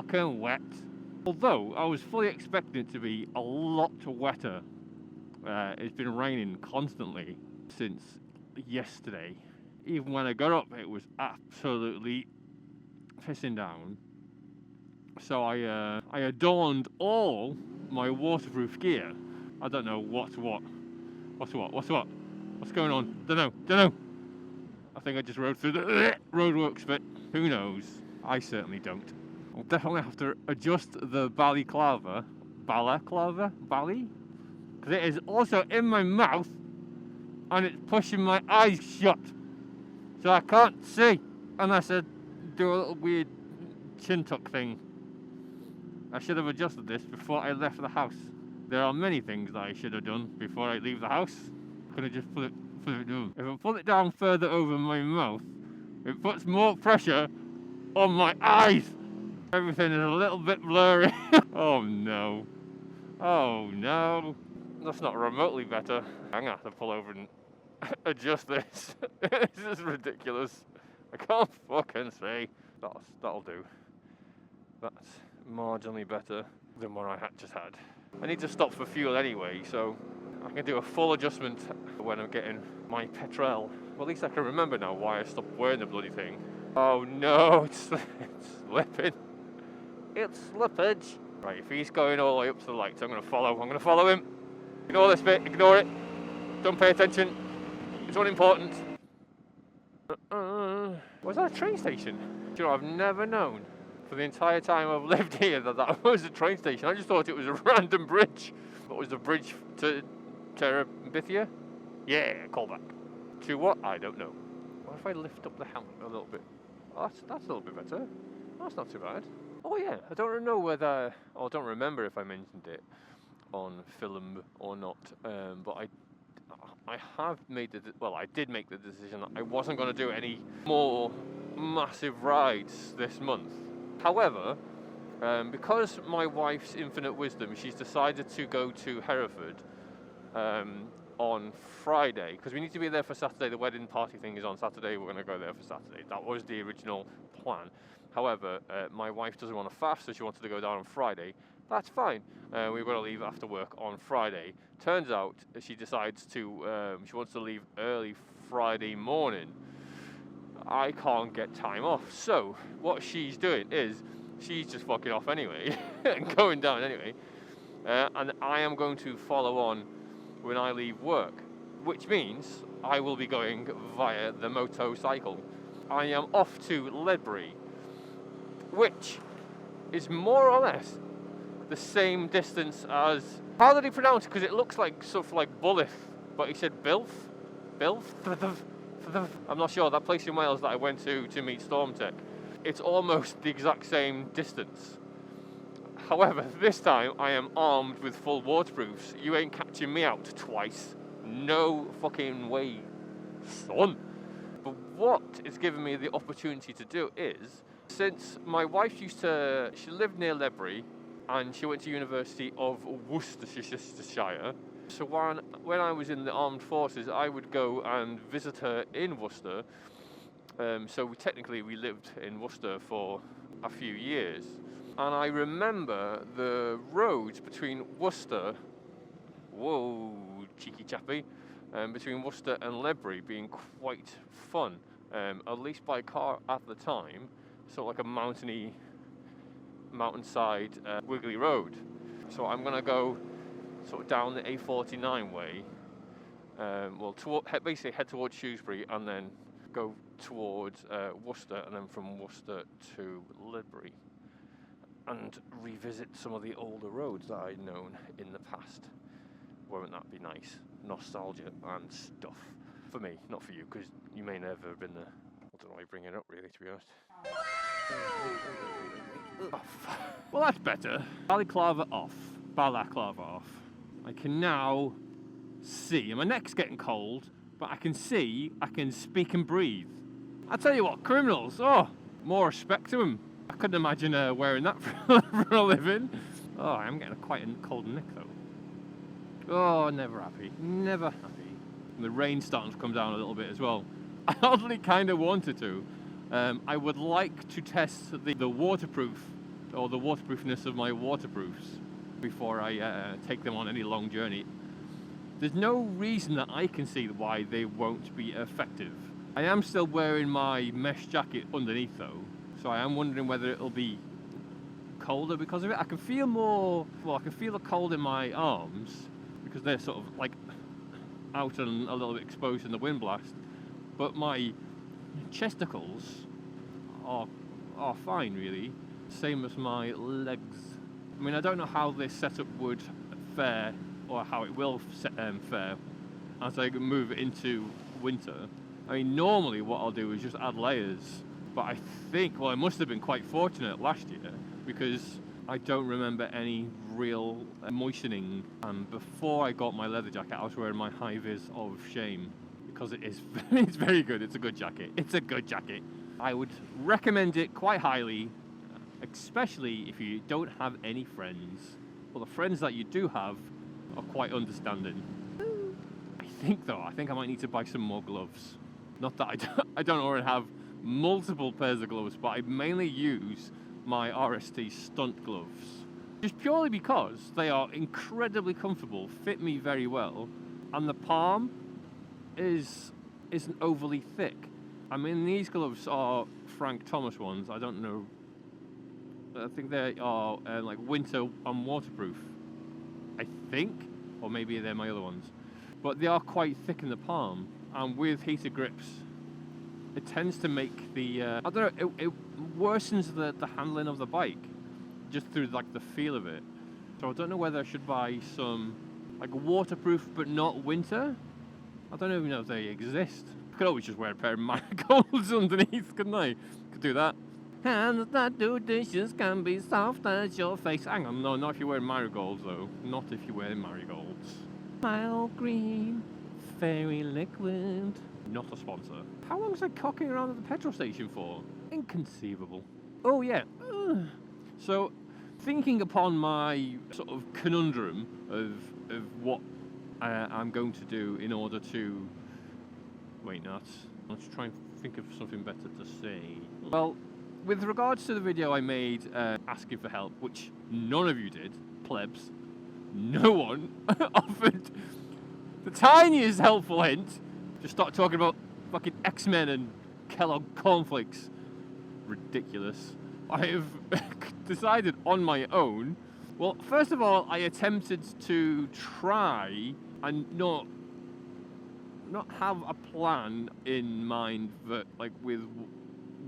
fucking wet. Although I was fully expecting it to be a lot wetter. It's been raining constantly since yesterday. Even when I got up, it was absolutely pissing down. So I adorned all my waterproof gear. I don't know what's what. What's going on? Don't know. I think I just rode through the roadworks bit. Who knows? I certainly don't. I'll definitely have to adjust the balaclava. Balaclava? Bally? Because it is also in my mouth and it's pushing my eyes shut. So I can't see unless I do a little weird chin tuck thing. I should have adjusted this before I left the house. There are many things that I should have done before I leave the house. Could have just put it down. If I pull it down further over my mouth, it puts more pressure on my eyes. Everything is a little bit blurry. Oh no. Oh no. That's not remotely better. I'm gonna have to pull over and adjust this. This is ridiculous. I can't fucking see. That'll do. That's marginally better than what I just had. I need to stop for fuel anyway, so I can do a full adjustment when I'm getting my petrol. Well, at least I can remember now why I stopped wearing the bloody thing. Oh no, it's slipping. It's slippage. Right, if he's going all the way up to the lights, I'm going to follow him. Ignore this bit, ignore it. Don't pay attention. It's unimportant. Was that a train station? Do you know, I've never known for the entire time I've lived here that was a train station. I just thought it was a random bridge. What was the bridge to Terabithia? Yeah, call back. To what? I don't know. What if I lift up the helmet a little bit? Oh, that's a little bit better. That's not too bad. Oh yeah, I don't know whether, or I don't remember if I mentioned it on film or not, but I have made I did make the decision that I wasn't going to do any more massive rides this month. However, because my wife's infinite wisdom, she's decided to go to Hereford on Friday, because we need to be there for Saturday. The wedding party thing is on Saturday. We're going to go there for Saturday. That was the original plan. However, my wife doesn't want to fast, so she wanted to go down on Friday. That's fine. We've got to leave after work on Friday. Turns out she decides to, she wants to leave early Friday morning. I can't get time off. So what she's doing is she's just fucking off anyway and going down anyway. And I am going to follow on when I leave work, which means I will be going via the motorcycle. I am off to Ledbury, which is more or less the same distance as, how did he pronounce it? Because it looks like stuff like Bullith, but he said Bilf? I'm not sure. That place in Wales that I went to meet Stormtech, it's almost the exact same distance. However, this time I am armed with full waterproofs. You ain't catching me out twice. No fucking way, son. But what it's given me the opportunity to do is, since my wife she lived near Ledbury, and she went to University of Worcestershire. So when I was in the armed forces, I would go and visit her in Worcester. So we lived in Worcester for a few years. And I remember the roads between Worcester, whoa, cheeky chappy, between Worcester and Ledbury being quite fun, at least by car at the time. So like a mountainside wiggly road. So I'm going to go sort of down the A49 way, basically head towards Shrewsbury and then go towards Worcester, and then from Worcester to Ledbury, and revisit some of the older roads that I'd known in the past. Won't that be nice? Nostalgia and stuff. For me, not for you, because you may never have been there. I don't know why you bring it up, really, to be honest. Well, that's better. Balaclava off. I can now see. And my neck's getting cold, but I can see, I can speak and breathe. I tell you what, criminals, more respect to them. I couldn't imagine wearing that for a living. Oh, I am getting quite a cold neck though. Oh, never happy. Never happy. And the rain's starting to come down a little bit as well. I oddly kind of wanted to. I would like to test the waterproof or the waterproofness of my waterproofs before I take them on any long journey. There's no reason that I can see why they won't be effective. I am still wearing my mesh jacket underneath though, so I am wondering whether it'll be colder because of it. I can feel I can feel the cold in my arms because they're sort of like out and a little bit exposed in the wind blast, but my chesticles are fine really, same as my legs. I mean, I don't know how this setup would fare or how it will fare as I move into winter. I mean, normally what I'll do is just add layers, but I think, well, I must have been quite fortunate last year because I don't remember any real moistening. And before I got my leather jacket, I was wearing my high vis of shame because it's very good. It's a good jacket. It's a good jacket. I would recommend it quite highly, especially if you don't have any friends. Well, the friends that you do have are quite understanding. I think I might need to buy some more gloves. Not that I don't already have multiple pairs of gloves, but I mainly use my RST stunt gloves. Just purely because they are incredibly comfortable, fit me very well, and the palm isn't overly thick. I mean, these gloves are Frank Thomas ones. I don't know. I think they are like winter and waterproof. I think, or maybe they're my other ones. But they are quite thick in the palm, and with heated grips, it tends to make the I don't know. It worsens the handling of the bike, just through like the feel of it. So I don't know whether I should buy some like waterproof but not winter. I don't even know if they exist. I could always just wear a pair of marigolds underneath, couldn't I? Could do that. Hands that do dishes can be soft as your face. Hang on, no, not if you're wearing marigolds though. Not if you're wearing marigolds. Mild green, fairy liquid. Not a sponsor. How long was I cocking around at the petrol station for? Inconceivable. Oh yeah. So, thinking upon my sort of conundrum of what I'm going to do in order to... Wait, no, let's try and think of something better to say. Well, with regards to the video I made asking for help, which none of you did, plebs, no one offered the tiniest helpful hint. Just start talking about fucking X-Men and Kellogg cornflakes. Ridiculous. I have decided on my own. Well, first of all, I attempted to try and not have a plan in mind that, like, with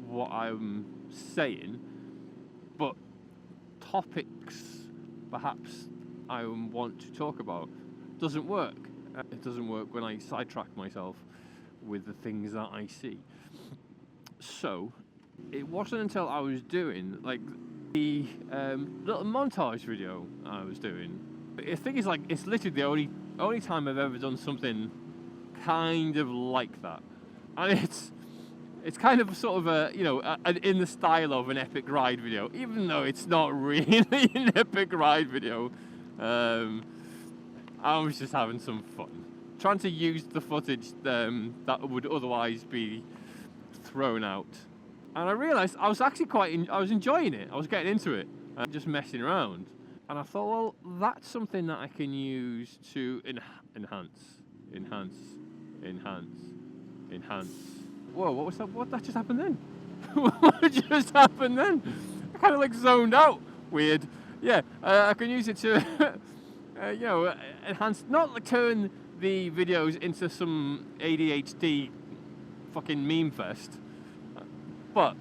what I'm saying, but topics perhaps I want to talk about. Doesn't work. It doesn't work when I sidetrack myself with the things that I see. So it wasn't until I was doing like the little montage video I was doing. The thing is, like, it's literally the only time I've ever done something kind of like that, and it's kind of sort of a, you know, in the style of an epic ride video, even though it's not really an epic ride video. I was just having some fun, trying to use the footage that would otherwise be thrown out. And I realised I was actually I was enjoying it. I was getting into it, just messing around. And I thought, well, that's something that I can use to enhance. Whoa, what was that? What just happened then? What just happened then? I kind of like zoned out. Weird. Yeah, I can use it to, you know, enhance, not like turn the videos into some ADHD fucking meme fest, but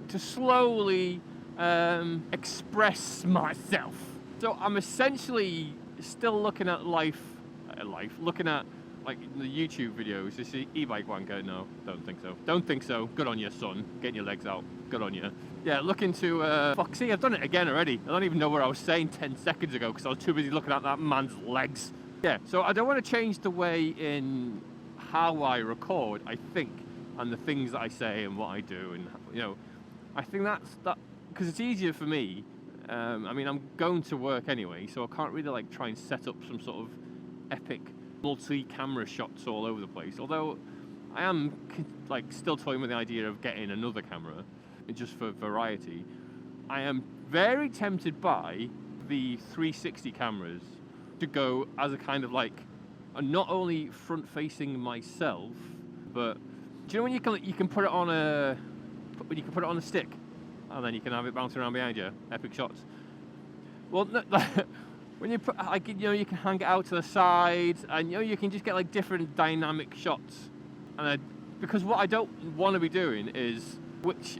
to slowly express myself. So I'm essentially still looking at looking at like the YouTube videos. You see e-bike wanker? No, don't think so. Don't think so. Good on you, son. Getting your legs out. Good on you. Yeah, looking to fuck. See, I've done it again already. I don't even know what I was saying 10 seconds ago because I was too busy looking at that man's legs. Yeah, so I don't want to change the way in how I record, I think, and the things that I say and what I do, and, you know, I think that because it's easier for me. I mean, I'm going to work anyway, so I can't really like try and set up some sort of epic multi-camera shots all over the place. Although I am like still toying with the idea of getting another camera, just for variety. I am very tempted by the 360 cameras to go as a kind of like, not only front-facing myself, but do you know when you can put it on a stick, and then you can have it bouncing around behind you, epic shots. Well, when you put, like, you can hang it out to the side, and you can just get like different dynamic shots. And because what I don't want to be doing is, which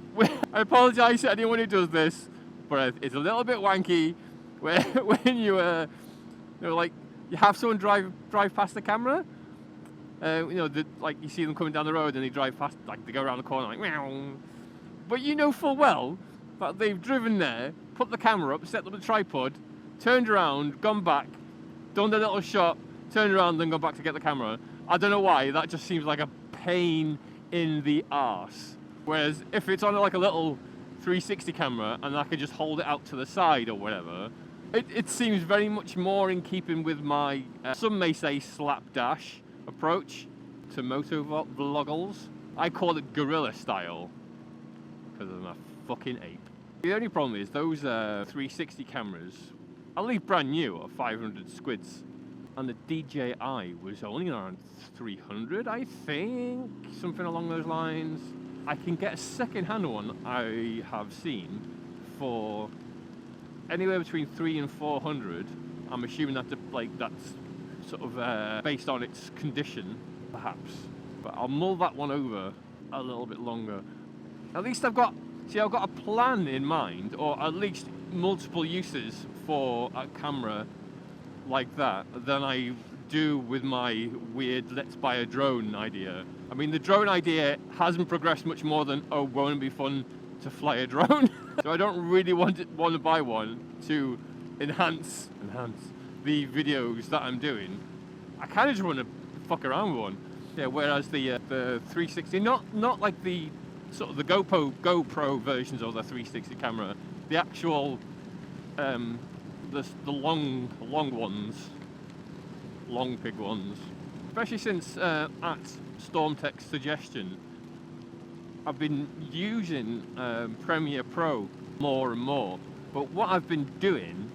I apologise to anyone who does this, but it's a little bit wanky, where when you like you have someone drive past the camera, like you see them coming down the road and they drive past, like they go around the corner like meow, but you know full well that they've driven there, put the camera up, set up the tripod, turned around, gone back, done the little shot, turned around, then gone back to get the camera. I don't know why, that just seems like a pain in the arse. Whereas if it's on like a little 360 camera and I can just hold it out to the side or whatever, it seems very much more in keeping with my, some may say slapdash approach to moto vloggles. I call it guerrilla style, because I'm a fucking ape. The only problem is those 360 cameras, I leave brand new at 500 squids, and the DJI was only around 300, I think, something along those lines. I can get a second-hand one, I have seen, for anywhere between 300 and 400. I'm assuming that's sort of based on its condition, perhaps. But I'll mull that one over a little bit longer. At least I've got a plan in mind, or at least multiple uses for a camera like that than I do with my weird let's buy a drone idea. I mean, the drone idea hasn't progressed much more than, oh, won't it be fun to fly a drone? So I don't really want to buy one to enhance the videos that I'm doing. I kind of just want to fuck around with one. Yeah, whereas the 360, not like the sort of the GoPro versions of the 360 camera, the actual the long ones, long big ones. Especially since at Stormtech's suggestion, I've been using Premiere Pro more and more. But what I've been doing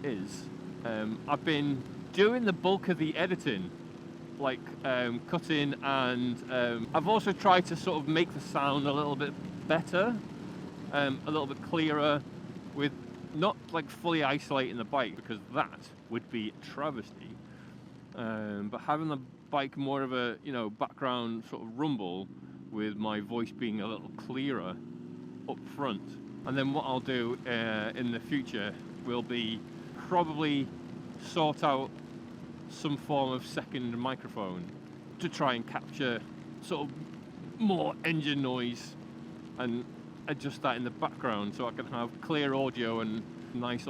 is I've been doing the bulk of the editing, like cutting, and I've also tried to sort of make the sound a little bit better, a little bit clearer, with not like fully isolating the bike, because that would be a travesty, but having the bike more of a background sort of rumble, with my voice being a little clearer up front. And then what I'll do in the future will be probably sort out some form of second microphone to try and capture sort of more engine noise and adjust that in the background, so I can have clear audio and nice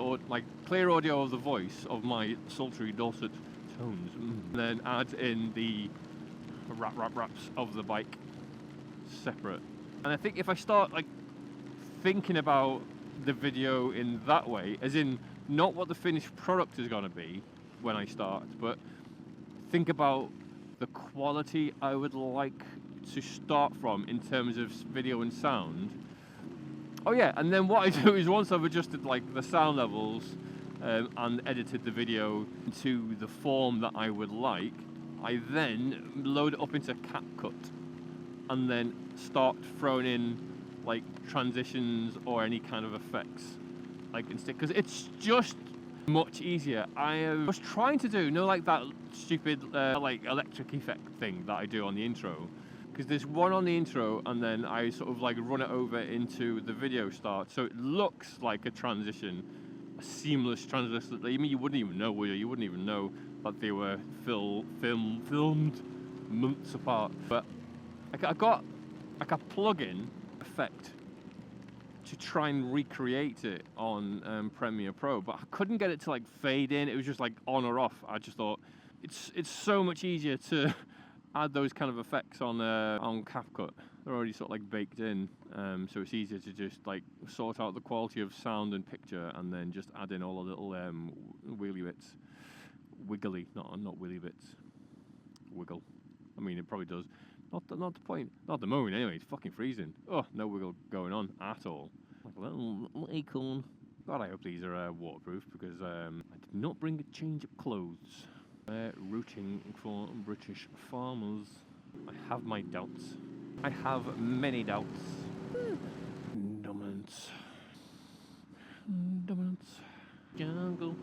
clear audio of the voice of my sultry dulcet tones, and then add in the raps of the bike separate. And I think if I start like thinking about the video in that way, as in not what the finished product is going to be when I start, but think about the quality I would like to start from in terms of video and sound. Oh yeah, and then what I do is once I've adjusted like the sound levels and edited the video into the form that I would like, I then load it up into CapCut and then start throwing in like transitions or any kind of effects, like instead, because it's just much easier. I was trying to do like that stupid like electric effect thing that I do on the intro, because there's one on the intro and then I sort of like run it over into the video start, so it looks like a transition, a seamless transition. I mean, you wouldn't even know, would you? You wouldn't even know that they were filmed months apart. But I got like a plug-in effect to try and recreate it on Premiere Pro, but I couldn't get it to like fade in. It was just like on or off. I just thought it's so much easier to add those kind of effects on CapCut. They're already sort of like baked in, so it's easier to just like sort out the quality of sound and picture, and then just add in all the little wheelie bits, wiggly, not willy bits, wiggle. I mean, it probably does. Not the point. Not at the moment anyway. It's fucking freezing. Oh, no wiggle going on at all. Like a little acorn. God, I hope these are waterproof because I did not bring a change of clothes. Rooting for British farmers. I have my doubts. I have many doubts. Dominance. Dominance. Jungle.